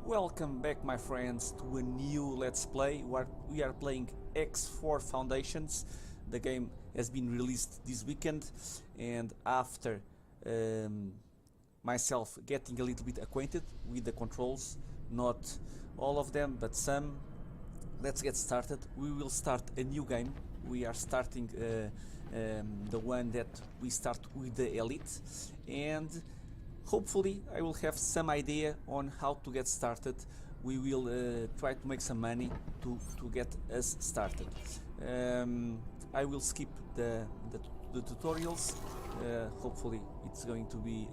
Welcome back, my friends, to a new Let's Play where we are playing X4 Foundations. The game has been released this weekend, and after myself getting a little bit acquainted with the controls, not all of them but some, let's get started. We will start a new game. We are starting the one that we start with the Elite, and hopefully I will have some idea on how to get started. We will try to make some money to get us started. I will skip the tutorials. Hopefully it's going to be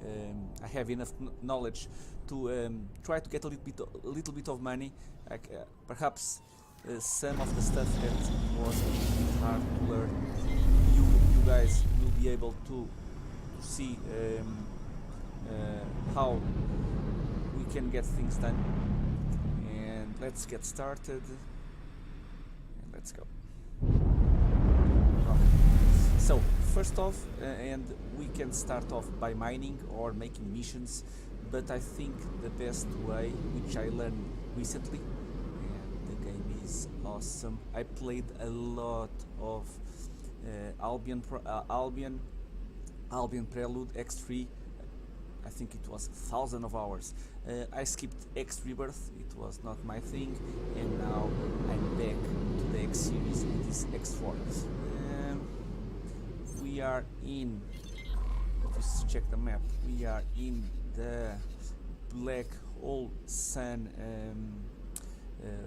I have enough knowledge to try to get a little bit of money. Perhaps some of the stuff that was a bit hard to learn, you guys will be able to see how we can get things done. And let's get started and let's go. So first off, and we can start off by mining or making missions, but I think the best way, which I learned recently, and the game is awesome. I played a lot of Albion Prelude X3. I think it was 1,000 of hours. I skipped X Rebirth, it was not my thing, and now I'm back to the X series. It is X4. We are in, just check the map, we are in the Black Hole Sun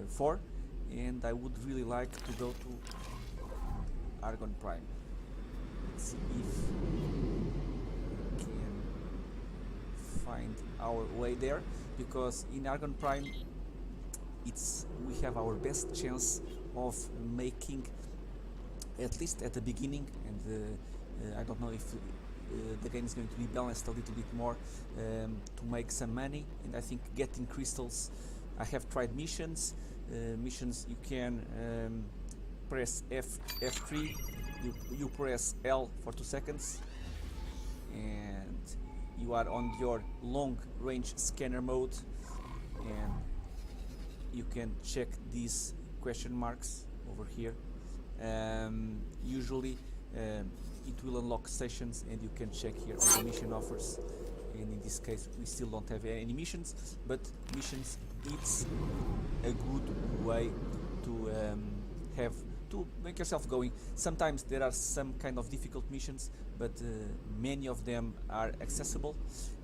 4, and I would really like to go to Argon Prime. Let's see if find our way there, because in Argon Prime we have our best chance of making, at least at the beginning, and I don't know if the game is going to be balanced a little bit more, to make some money. And I think getting crystals, I have tried missions. Missions you can press F3, you press L for 2 seconds, and you are on your long range scanner mode, and you can check these question marks over here. Usually it will unlock stations, and you can check here on the mission offers, and in this case we still don't have any missions, but missions, it's a good way to have to make yourself going. Sometimes there are some kind of difficult missions, but many of them are accessible,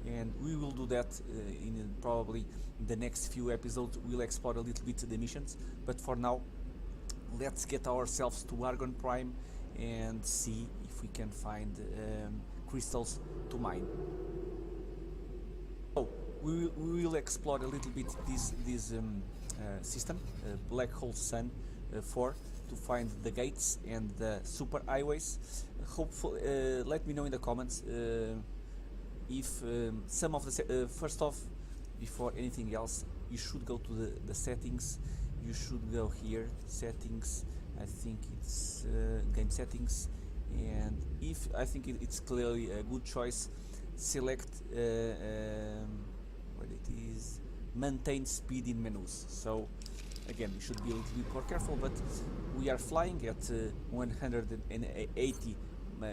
and we will do that in probably the next few episodes. We'll explore a little bit the missions, but for now let's get ourselves to Argon Prime and see if we can find crystals to mine. So we will explore a little bit this system, Black Hole Sun 4, to find the gates and the super highways. Hopefully, let me know in the comments if some of the first off, before anything else, you should go to the settings. You should go here, settings. I think it's game settings, and if I think it's clearly a good choice, select what it is, maintain speed in menus. So again, we should be a little bit more careful, but we are flying at 180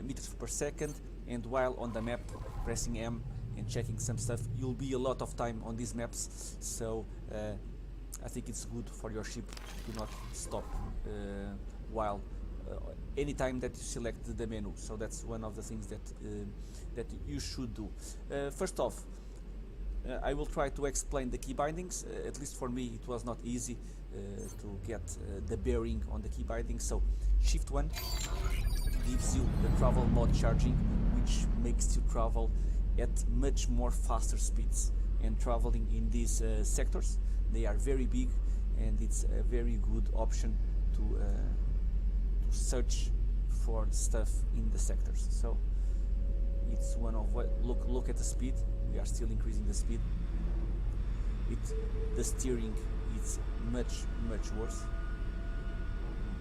meters per second, and while on the map pressing M and checking some stuff, you'll be a lot of time on these maps, so I think it's good for your ship to not stop while anytime that you select the menu. So that's one of the things that you should do. First off, I will try to explain the key bindings. At least for me it was not easy to get the bearing on the key bindings. So Shift 1 gives you the travel mode charging, which makes you travel at much more faster speeds, and traveling in these sectors, they are very big, and it's a very good option to search for stuff in the sectors. So it's one of what, look at the speed. We are still increasing the speed. The steering is much worse,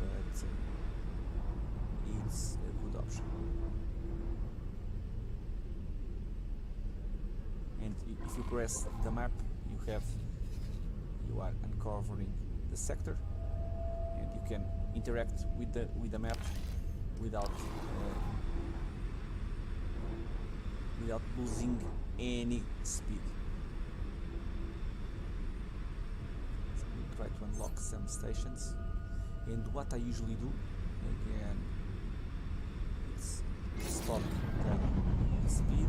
but it's a good option. And if you press the map, you have you are uncovering the sector, and you can interact with the map without without losing any speed. So we try to unlock some stations, and what I usually do again, it's stop the speed.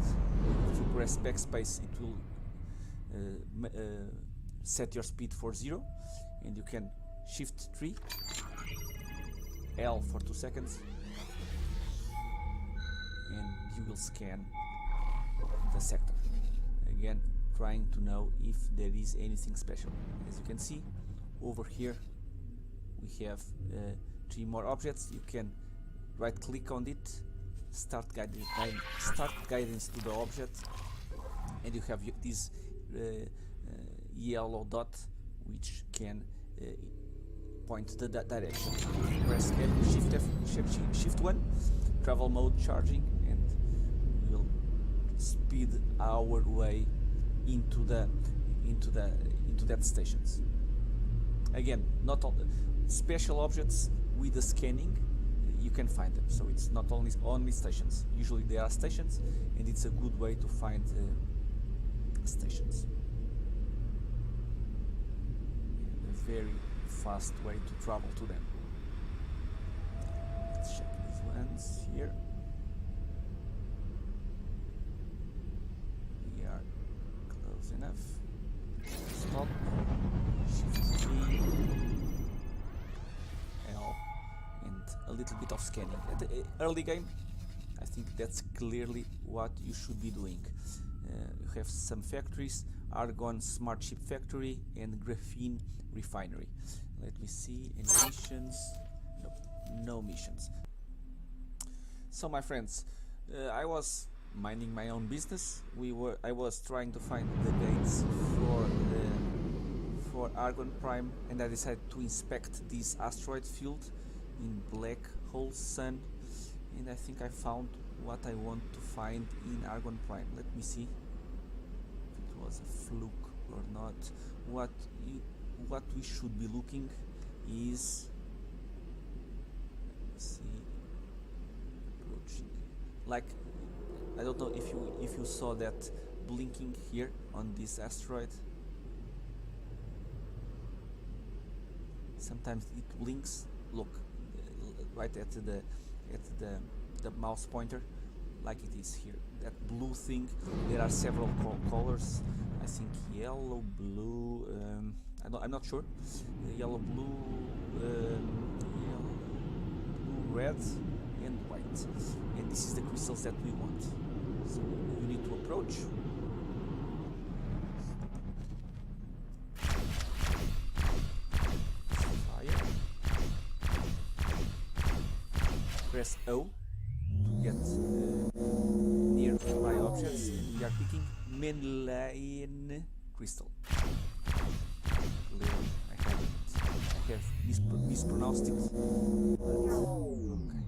If you press backspace, it will set your speed for 0, and you can shift 3, L for 2 seconds, and you will scan the sector, again trying to know if there is anything special. As you can see over here, we have 3 more objects. You can right click on it, start guidance to the object, and you have this yellow dot which can point the direction. Press shift 1, travel mode charging, and we'll speed our way into that stations. Again, not all special objects with the scanning, you can find them, so it's not only stations. Usually there are stations, and it's a good way to find stations. And a very fast way to travel to them. Let's check these ones here. We are close enough. Stop. Shift 3. L. And a little bit of scanning. At the early game, I think that's clearly what you should be doing. You have some factories: Argon Smart Chip Factory and Graphene Refinery. Let me see, any missions? Nope, no missions. So my friends, I was minding my own business. I was trying to find the gates for Argon Prime, and I decided to inspect this asteroid field in Black Hole Sun, and I think I found what I want to find in Argon Prime. Let me see if it was a fluke or not. What we should be looking is, let's see, approaching, like, I don't know if you saw that blinking here on this asteroid. Sometimes it blinks. Look, right at the mouse pointer, like it is here. That blue thing. There are several colors. I think yellow, blue. I'm not sure. Yellow, blue, red, and white. And this is the crystals that we want. So you need to approach. Fire. Press O to get nearby objects. We are picking Menlaen crystal. Clearly, I have mispronounced it. But okay.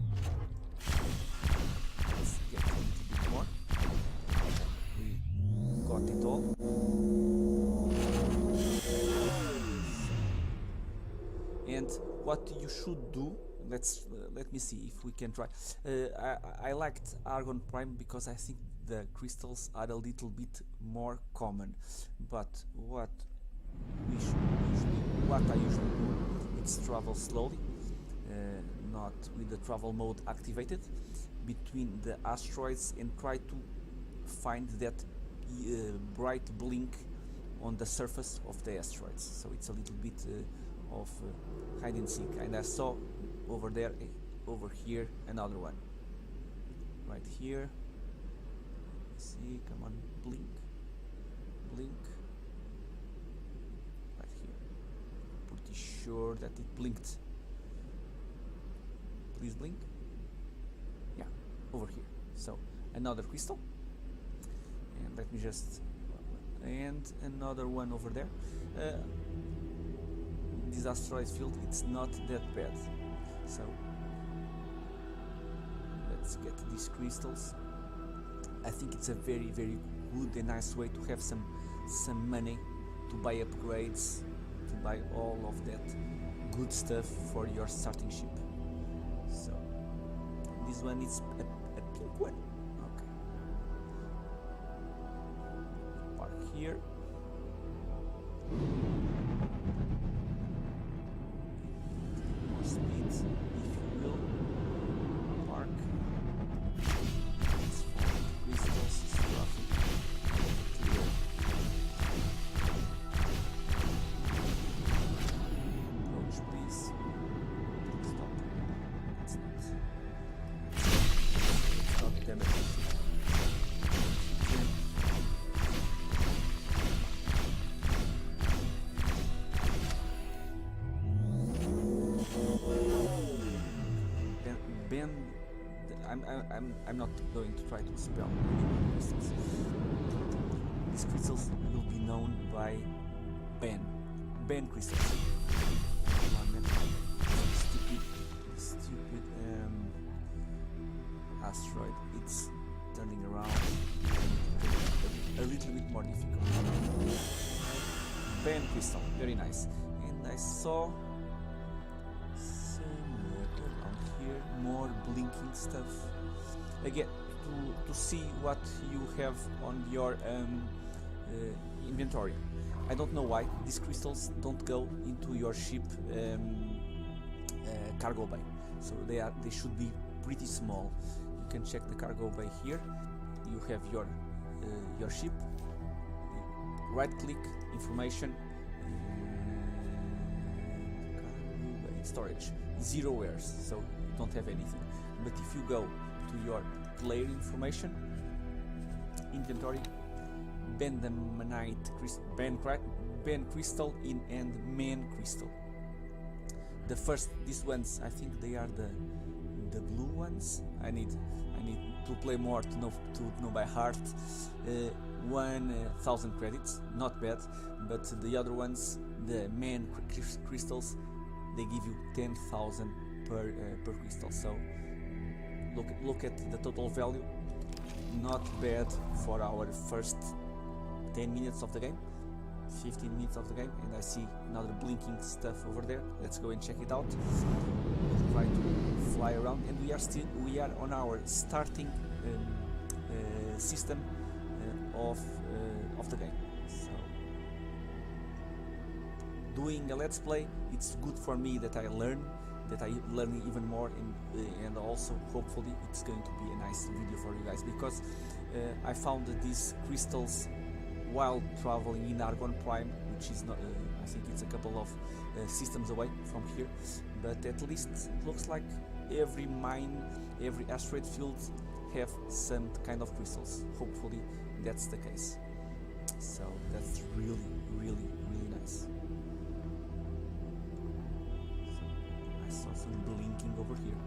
Let's get a little bit more. We got it all. And what you should do, let me see if we can try. I liked Argon Prime because I think the crystals are a little bit more common, but what I usually do is travel slowly, not with the travel mode activated, between the asteroids, and try to find that bright blink on the surface of the asteroids. So it's a little bit of hide and seek. And I saw over there, over here, another one. Right here. See, come on, blink, blink. Right here. Pretty sure that it blinked. Please blink. Yeah, over here. So another crystal. And let me just, and another one over there. This asteroid field, it's not that bad. So let's get these crystals. I think it's a very, very good and nice way to have some money to buy upgrades to buy all of that good stuff for your starting ship. So this one is a pink one. Okay. Park here. More speed, if you will. Park. Let's follow the crystals. Traffic. Clear. Approach, please. Stop. It's not damaging. I'm not going to try to spell crystals. These crystals will be known by Ben crystals. One minute. Stupid asteroid. It's turning around. A little bit more difficult. Ben crystal, very nice. And I saw somewhere around here more blinking stuff. Again, to see what you have on your inventory. I don't know why these crystals don't go into your ship cargo bay, so they should be pretty small. You can check the cargo bay here. You have your ship. Right click, information, cargo bay, storage, 0 wares, so you don't have anything. But if you go to your player information, inventory, bendamanite, Ben crystal and man crystal. The first, these ones, I think they are the blue ones. I need to play more to know by heart. 1,000 credits, not bad. But the other ones, the man crystals, they give you 10,000 per crystal. So look at the total value. Not bad for our first 10 minutes of the game, 15 minutes of the game, and I see another blinking stuff over there. Let's go and check it out. We'll try to fly around, and we are on our starting system of the game. So doing a let's play, it's good for me that I learn even more, and also hopefully it's going to be a nice video for you guys, because I found these crystals while traveling in Argon Prime, which is not I think it's a couple of systems away from here, but at least it looks like every mine, every asteroid field have some kind of crystals. Hopefully that's the case. So that's really nice. I saw some blinking over here.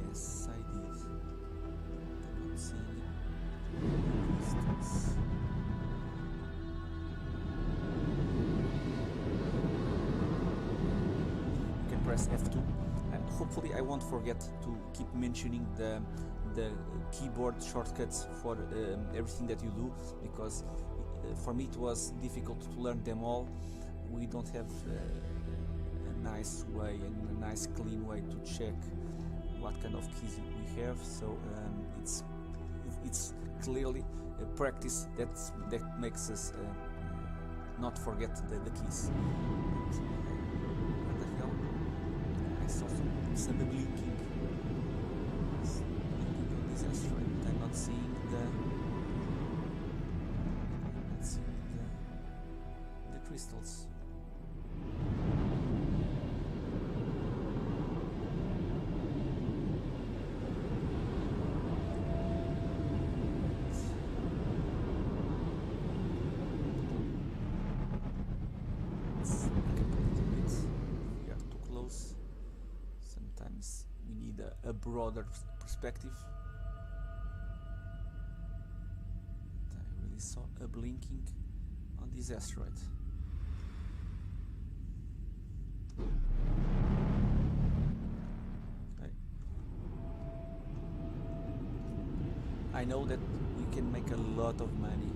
Yes, I did. I'm not seeing crystals. You can press F2. Hopefully I won't forget to keep mentioning the keyboard shortcuts for everything that you do, because for me it was difficult to learn them all. We don't have a nice way and a nice clean way to check what kind of keys we have, so it's clearly a practice that makes us not forget the keys. What the hell? I saw some blinking on this asteroid, but I'm not seeing the crystals. Sometimes we need a broader perspective. But I really saw a blinking on this asteroid. Okay. I know that we can make a lot of money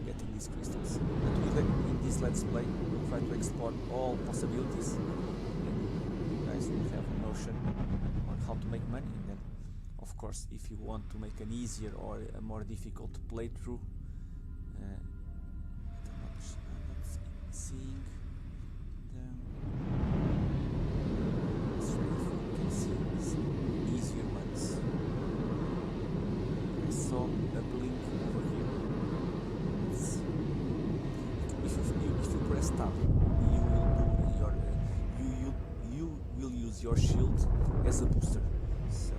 getting these crystals, but with in this let's play we'll try to explore all possibilities, and you guys will have a notion on how to make money. And then of course if you want to make an easier or a more difficult playthrough, I'm not seeing them. You can see some easier ones. I saw a blink over here. If you press tab, you will do your you will use your shield as a booster. So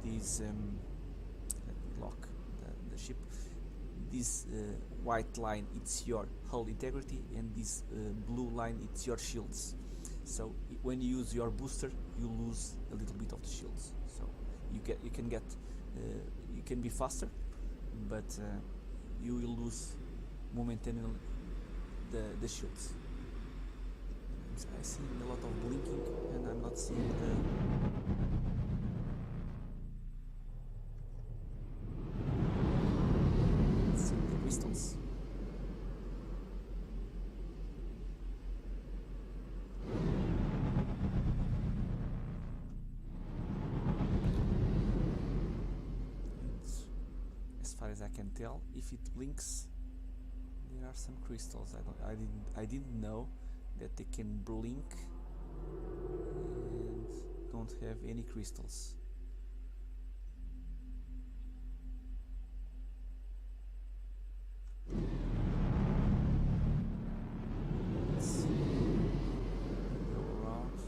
this let me lock the ship. This white line, it's your hull integrity, and this blue line, it's your shields. So when you use your booster, you lose a little bit of the shields. So you can be faster, but you will lose momentarily the shields. I see a lot of blinking, and I'm not seeing the crystals. As far as I can tell, if it blinks, there are some crystals. I didn't know that they can blink and don't have any crystals. Let's see. Go around.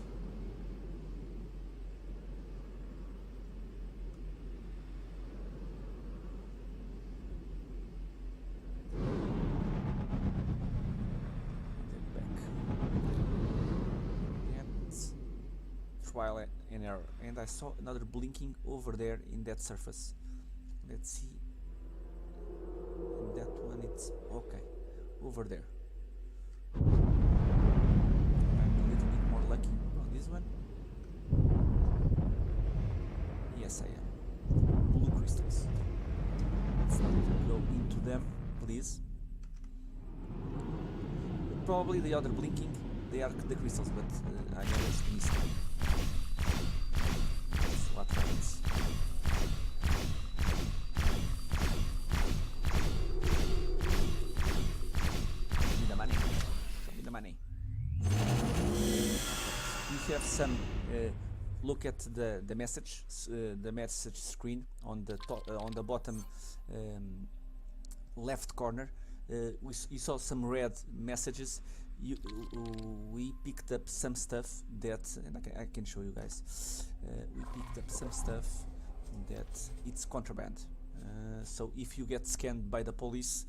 Trial and error, and I saw another blinking over there in that surface. Let's see. And that one, it's okay over there. I'm a little bit more lucky on this one. Yes, I am. Blue crystals. Let's not go into them, please. Probably the other blinking, they are the crystals, but I managed to miss them. What happens? Show me the money. Show me the money. We have some. Look at the message screen on the top, on the bottom left corner. You saw some red messages. We picked up some stuff that, and I can show you guys. We picked up some stuff that it's contraband. So if you get scanned by the police,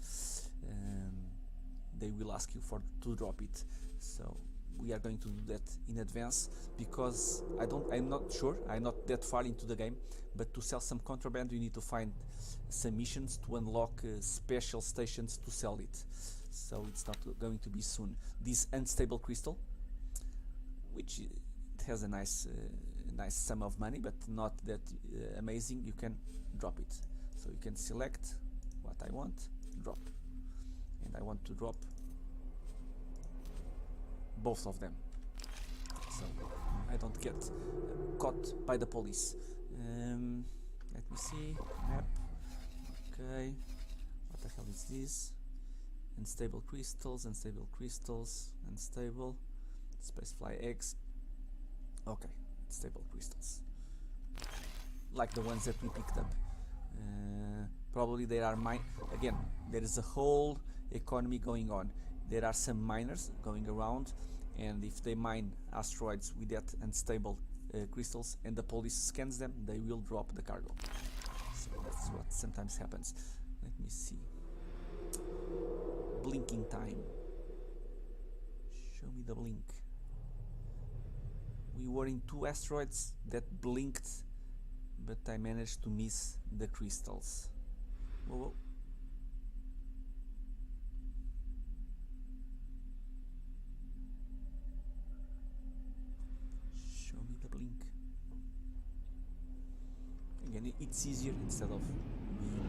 they will ask you to drop it. So we are going to do that in advance, because I'm not sure, I'm not that far into the game, but to sell some contraband you need to find some missions to unlock special stations to sell it. So it's not going to be soon. This unstable crystal, which it has a nice sum of money, but not that amazing, you can drop it. So you can select what I want, drop, and I want to drop both of them, so I don't get caught by the police. Let me see, map, okay, what the hell is this? Unstable crystals, unstable crystals, unstable, spacefly eggs, okay, stable crystals, like the ones that we picked up. Probably there are again, there is a whole economy going on. There are some miners going around, and if they mine asteroids with that unstable crystals and the police scans them, they will drop the cargo. So that's what sometimes happens. Let me see. Blinking time. Show me the blink. We were in 2 asteroids that blinked, but I managed to miss the crystals. Whoa. Show me the blink. Again, it's easier instead of being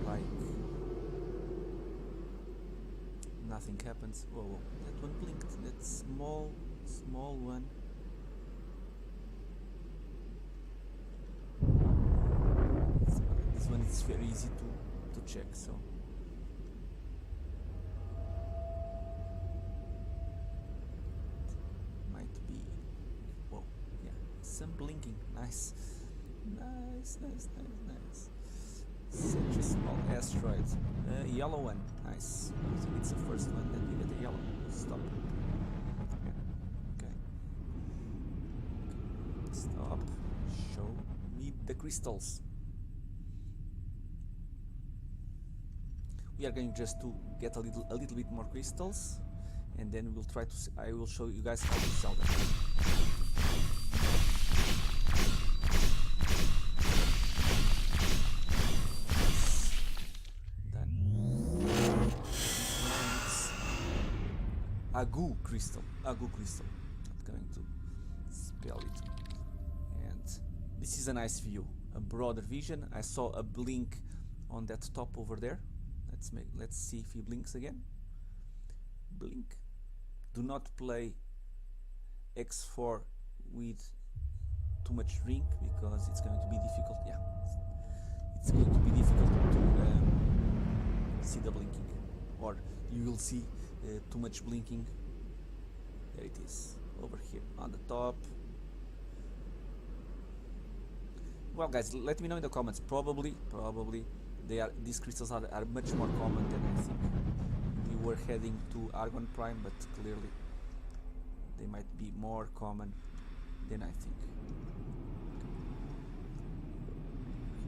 like nothing happens. Oh, that one blinked. That small one. This one is very easy to check. So might be. Whoa, yeah, some blinking. Nice. Such a small asteroid. Yellow one. Nice. I think it's the first one that we get a yellow. Stop. Okay. Stop. Show me the crystals. We are going just to get a little bit more crystals, and then we'll try to. I will show you guys how to sell them. Agu crystal. Not going to spell it. And this is a nice view, a broader vision. I saw a blink on that top over there. Let's see if he blinks again. Blink. Do not play X4 with too much drink because it's going to be difficult. Yeah, it's going to be difficult to see the blinking, or you will see too much blinking. There it is, over here on the top. Well, guys, let me know in the comments. Probably these crystals are much more common than I think. We were heading to Argon Prime, but clearly they might be more common than I think.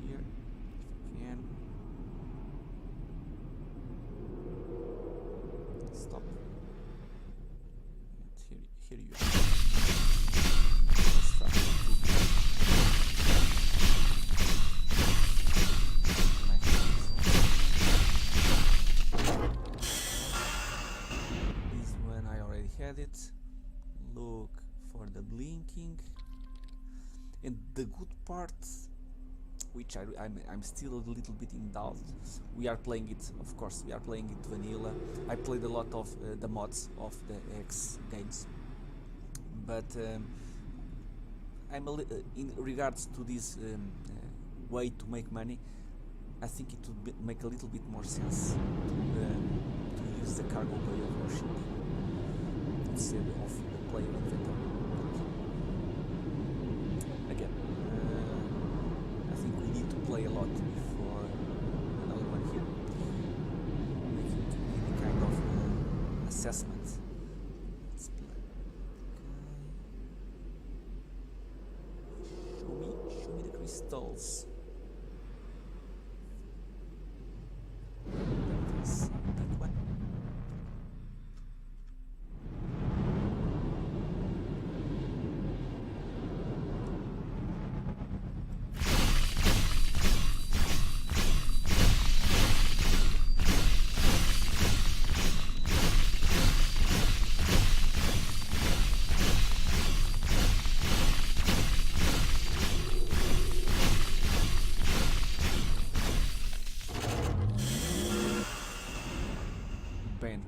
Here, if you can. Stop. And here you are. Let's start this one I already had it. Look for the blinking. And the good part, which I'm still a little bit in doubt. We are playing it, of course, we are playing it vanilla. I played a lot of the mods of the X games, but in regards to this way to make money, I think it would make a little bit more sense to use the cargo bay of your ship instead of the player inventory. Again, I think we need to play a lot before another one here, making any kind of assessment. Let's play. Okay. Show me the crystals. That is that one.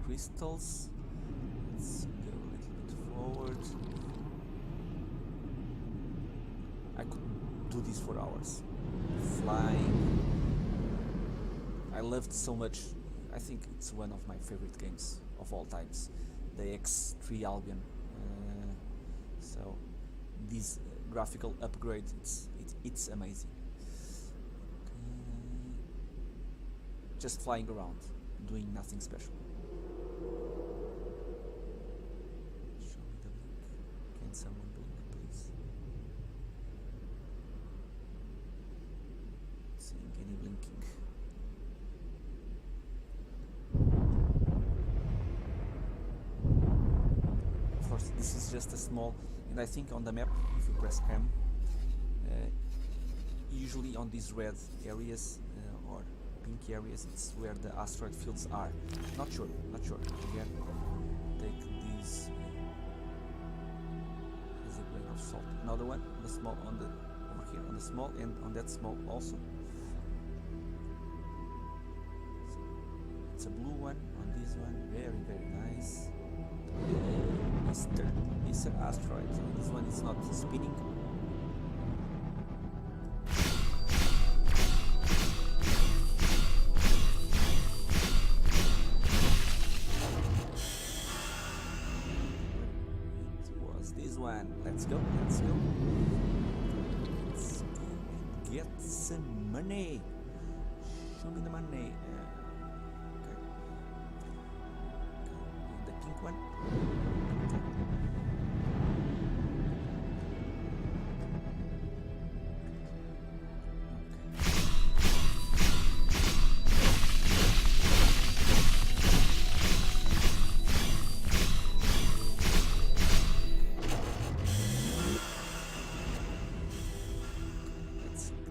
Crystals. Let's go a little bit forward. I could do this for hours. Flying. I loved so much. I think it's one of my favorite games of all times. The X3 Albion. So this graphical upgrade, it's amazing. Just flying around, doing nothing special. Show me the blink. Can someone blink, please? Seeing any blinking. Of course, this is just a small, and I think on the map, if you press M, usually on these red areas or pink areas, it's where the asteroid fields are. Not sure. Again, take these as a grain of salt. Another one, the small on the over here on the small, and on that small also. So it's a blue one on this one. Very, very nice. Eastern asteroid. This one is not spinning. This one. Let's go. Let's go. Let's go and get some money. Show me the money. Okay. And the pink one.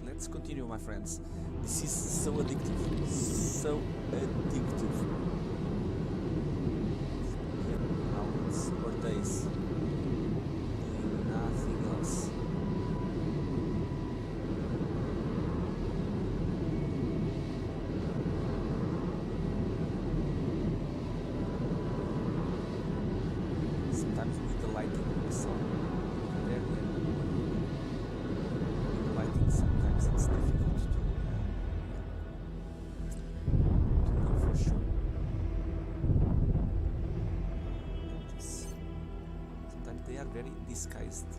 Let's continue, my friends. This is so addictive. So addictive. Hours or days doing nothing else. Sometimes with the lighting, I saw there. Lighting, sometimes it's difficult to know for sure. Sometimes they are very disguised.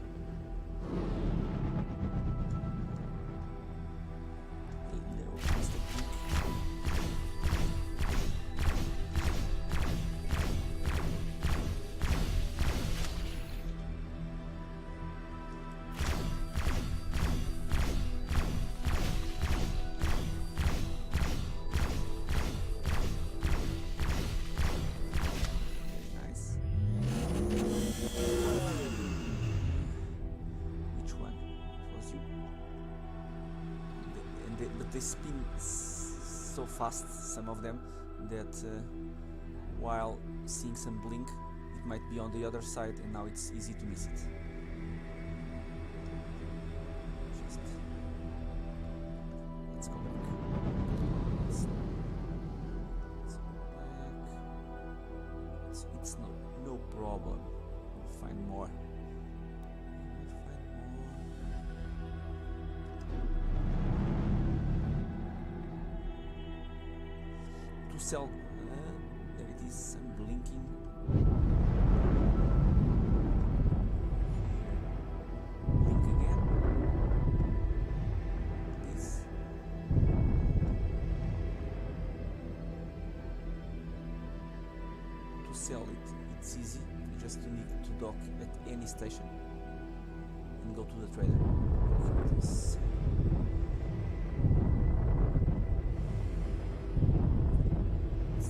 Hello, Mr. Pink. But they spin so fast, some of them, that while seeing some blink, it might be on the other side, and now it's easy to miss it. Let's go back. Let's go back. It's no problem. We'll find more. To sell, there it is, some blinking. Blink again. This. To sell it, it's easy. You just need to dock at any station and go to the trader. This.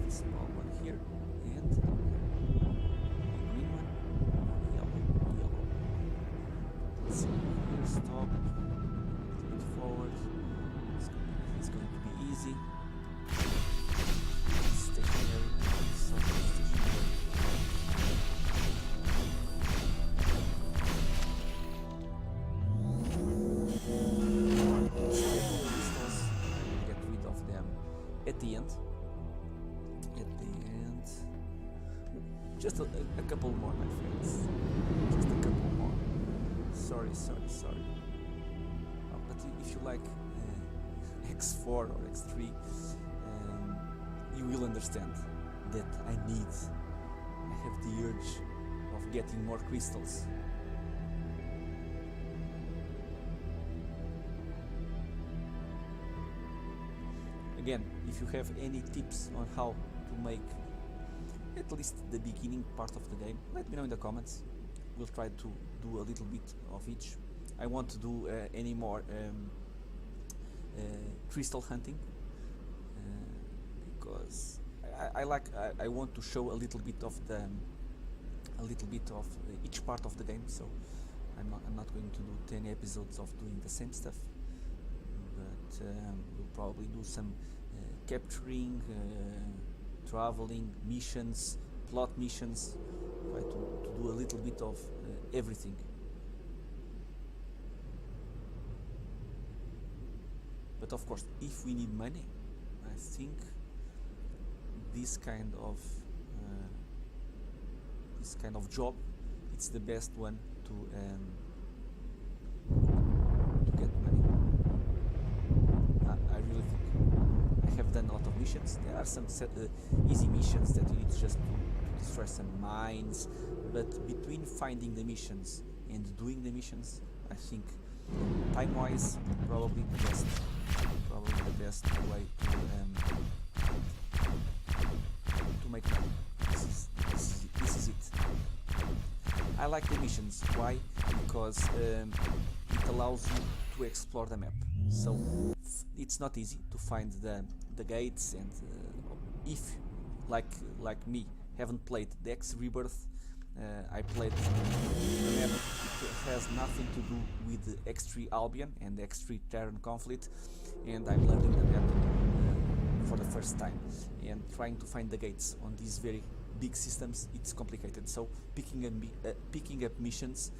Small one here, and the green one, yellow. Let's see here, stop, a bit forward. It's going to be easy. Stationary, stationary. Get rid of them at the end. Just a couple more, my friends. Just a couple more. Sorry. But if you like X4 or X3, you will understand that I have the urge of getting more crystals. Again, if you have any tips on how to make at least the beginning part of the game, let me know in the comments. We'll try to do a little bit of each. I want to do any more crystal hunting because I want to show a little bit of each part of the game. So I'm not going to do 10 episodes of doing the same stuff, but we'll probably do some capturing, traveling, missions, plot missions, try to do a little bit of everything. But of course, if we need money, I think this kind of job, it's the best one to get money. I really think. I have done a lot of missions. There are some easy missions that you need just to destroy some mines, but between finding the missions and doing the missions, I think time-wise, probably the best way to make money. This is it. I like the missions. Why? Because it allows you to explore the map. So it's not easy to find the gates, and if like me haven't played the X Rebirth, I played the map. It has nothing to do with the X3 Albion and the X3 Terran conflict, and I'm learning the map for the first time, and trying to find the gates on these very big systems, it's complicated. So picking up missions,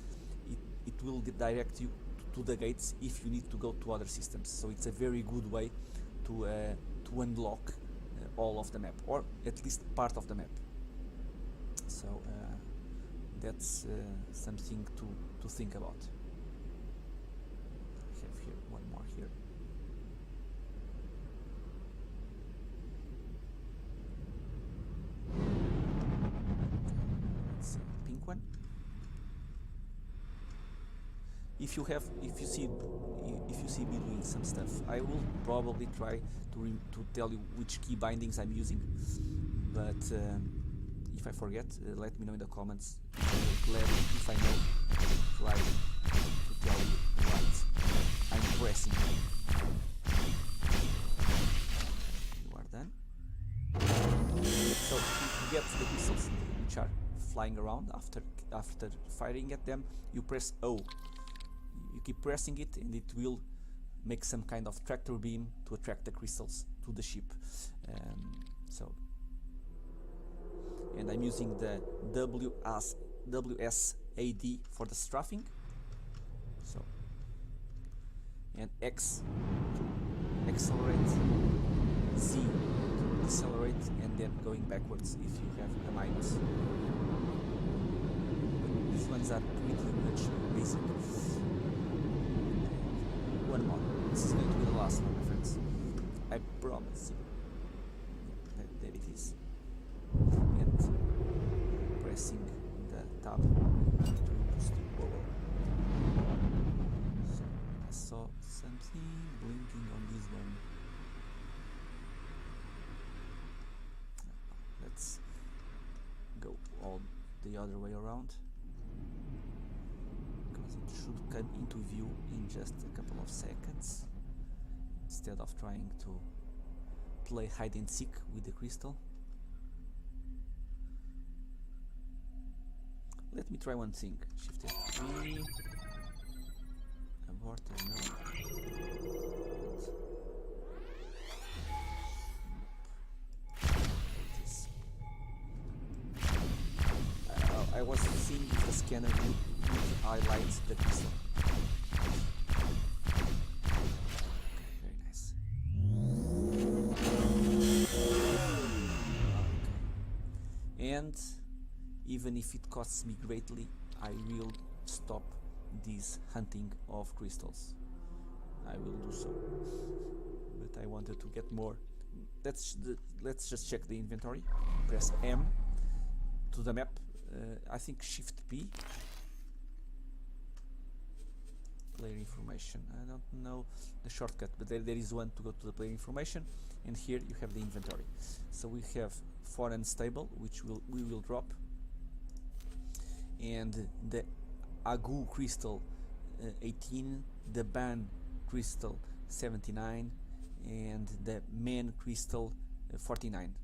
it will direct you to the gates if you need to go to other systems. So it's a very good way to unlock all of the map, or at least part of the map. So that's something to think about. I have here one more here. It's a pink one. If you see me doing some stuff, I will probably try to tell you which key bindings I'm using, but if I forget, let me know in the comments. Glad if I know, try to tell you what I'm pressing. You are done. So to get the crystals which are flying around after firing at them, you press O. You keep pressing it, and it will make some kind of tractor beam to attract the crystals to the ship. And I'm using the WSAD for the strafing. So, and X to accelerate, Z to decelerate, and then going backwards if you have a minus. These ones are pretty much basic. One more. This is going to be the last one, my friends. I promise you. There it is. And pressing the tab to boost the power. So I saw something blinking on this one. Let's go all the other way around, because it should come into view in just a couple of seconds, instead of trying to play hide and seek with the crystal. Let me try one thing. Shift F3. Abort, no. I was seeing if the scanner would highlight the crystal. Very nice. Okay. And even if it costs me greatly, I will stop this hunting of crystals. I will do so. But I wanted to get more. Let's just check the inventory. Press M to the map. I think Shift P. Player information. I don't know the shortcut, but there is one to go to the player information, and here you have the inventory. So we have foreign stable, which we will drop, and the Agu crystal 18, the Ban crystal 79, and the Man crystal 49.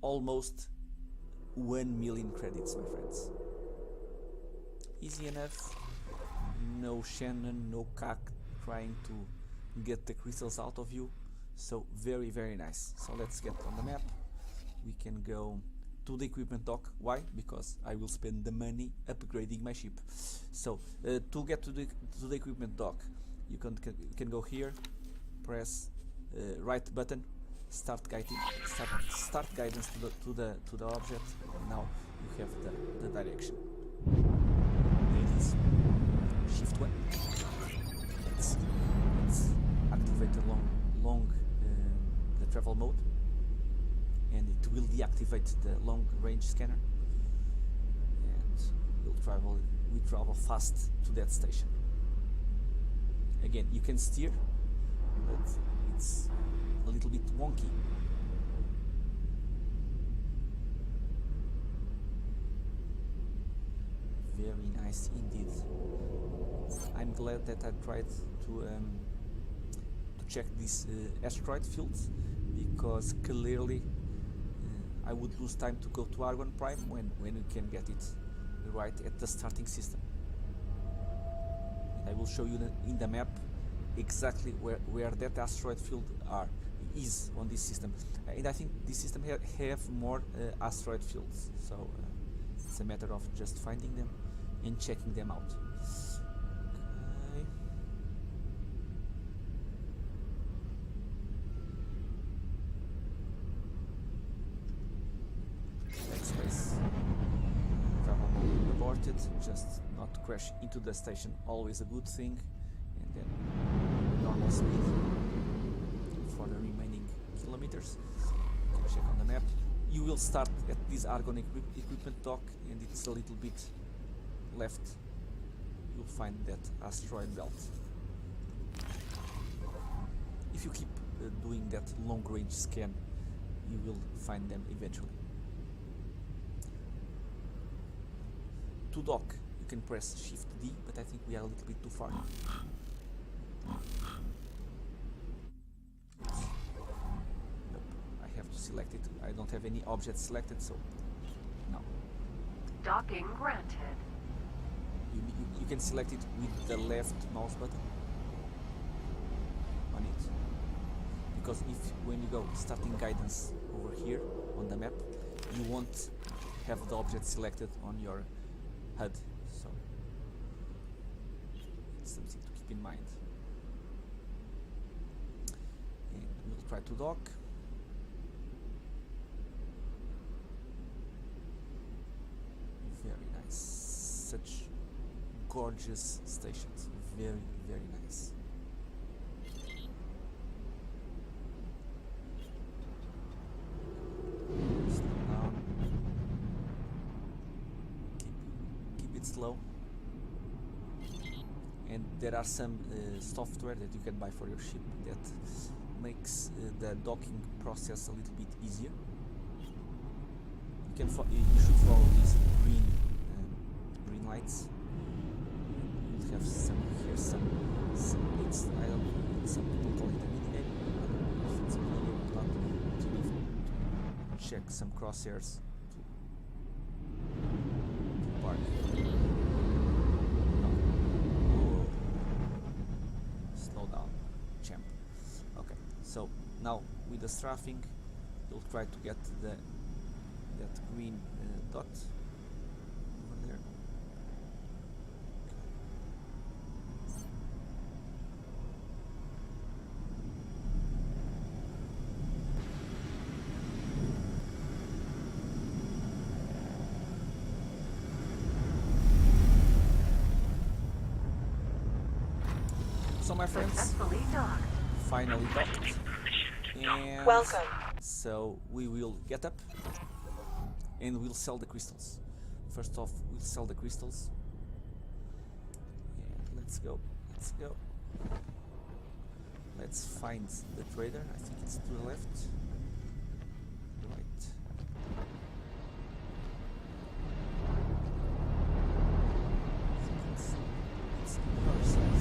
Almost 1 million credits, my friends. Easy enough. No Shannon, no CAC trying to get the crystals out of you. So very, very nice. So let's get on the map. We can go to the equipment dock. Why? Because I will spend the money upgrading my ship. So to get to the equipment dock, you can go here, press right button, start guidance to the object. And now you have the direction. There it is. Shift 1. Let's activate the travel mode, and it will deactivate the long range scanner, and we travel fast to that station. Again, you can steer, but it's a little bit wonky. Very nice indeed. I'm glad that I tried to check these asteroid fields, because clearly I would lose time to go to Argon Prime when we can get it right at the starting system. And I will show you in the map exactly where that asteroid field is on this system. And I think this system have more asteroid fields, so it's a matter of just finding them and checking them out. Okay. Backspace. Travel mode aborted. Just not crash into the station, always a good thing. And then normal speed for the remaining kilometers. Check on the map. You will start at this Argon equipment dock, and it's a little bit left. You'll find that asteroid belt. If you keep doing that long range scan, you will find them eventually. To dock, you can press Shift D, but I think we are a little bit too far. Nope, I have to select it. I don't have any objects selected, so no. Docking granted. You can select it with the left mouse button on it, because when you go starting guidance over here on the map, you won't have the object selected on your HUD, so it's something to keep in mind. And we'll try to dock. Very nice. Such gorgeous stations. Very, very nice. Slow down. Keep it slow. And there are some software that you can buy for your ship that makes the docking process a little bit easier. You should follow these green lights. You'll have some it's, I don't know, some people call it a minigame. I don't know if it's a minigame or not. To check some crosshairs to park. No. Oh. Slow down, champ. Okay, so now with the strafing, you'll try to get that green dot over there. So my friends, finally docked, and welcome. So we will get up and we'll sell the crystals. First off, we'll sell the crystals. And let's go. Let's find the trader. I think it's to the left. Right. I think it's the other side.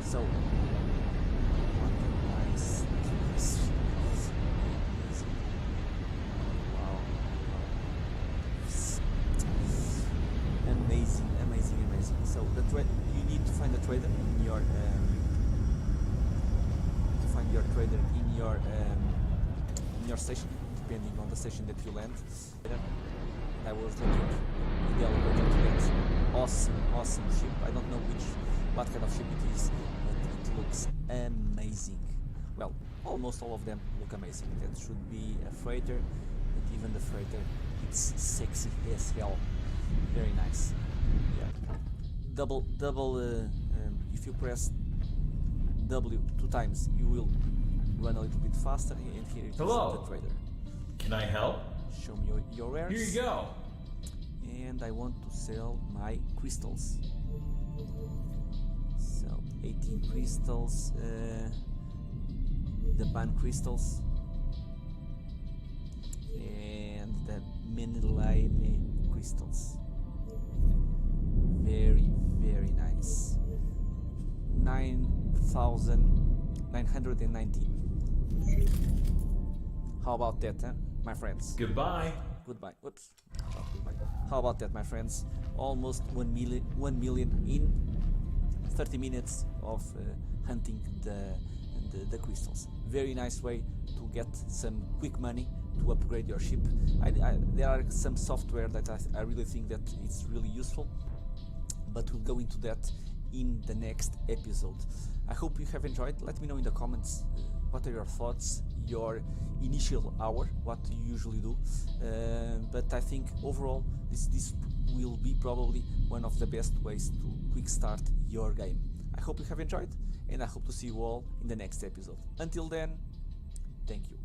So, what a nice wow. Amazing. So you need to find a trader in your station, depending on the station that you land. And I was looking in the elevator to that awesome ship. I don't know what kind of ship it is, but it looks amazing. Well, almost all of them look amazing. That should be a freighter, and even the freighter, it's sexy as hell. Very nice. Yeah. If you press W 2 times, you will run a little bit faster. And here it is Hello. the trader. Can I help? Show me your wares. Here you go. And I want to sell my crystals. Sell 18 crystals. The ban crystals. And the Menelaine crystals. Very, very nice. 9,919. How about that, huh, my friends? Goodbye. Goodbye. Whoops. Not goodbye. How about that, my friends? Almost 1 million in 30 minutes of hunting the crystals. Very nice way to get some quick money to upgrade your ship. There are some software that I really think that it's really useful, but we'll go into that in the next episode. I hope you have enjoyed. Let me know in the comments what are your thoughts, your initial hour, what do you usually do. But I think overall this will be probably one of the best ways to quick start your game. I hope you have enjoyed, and I hope to see you all in the next episode. Until then, thank you.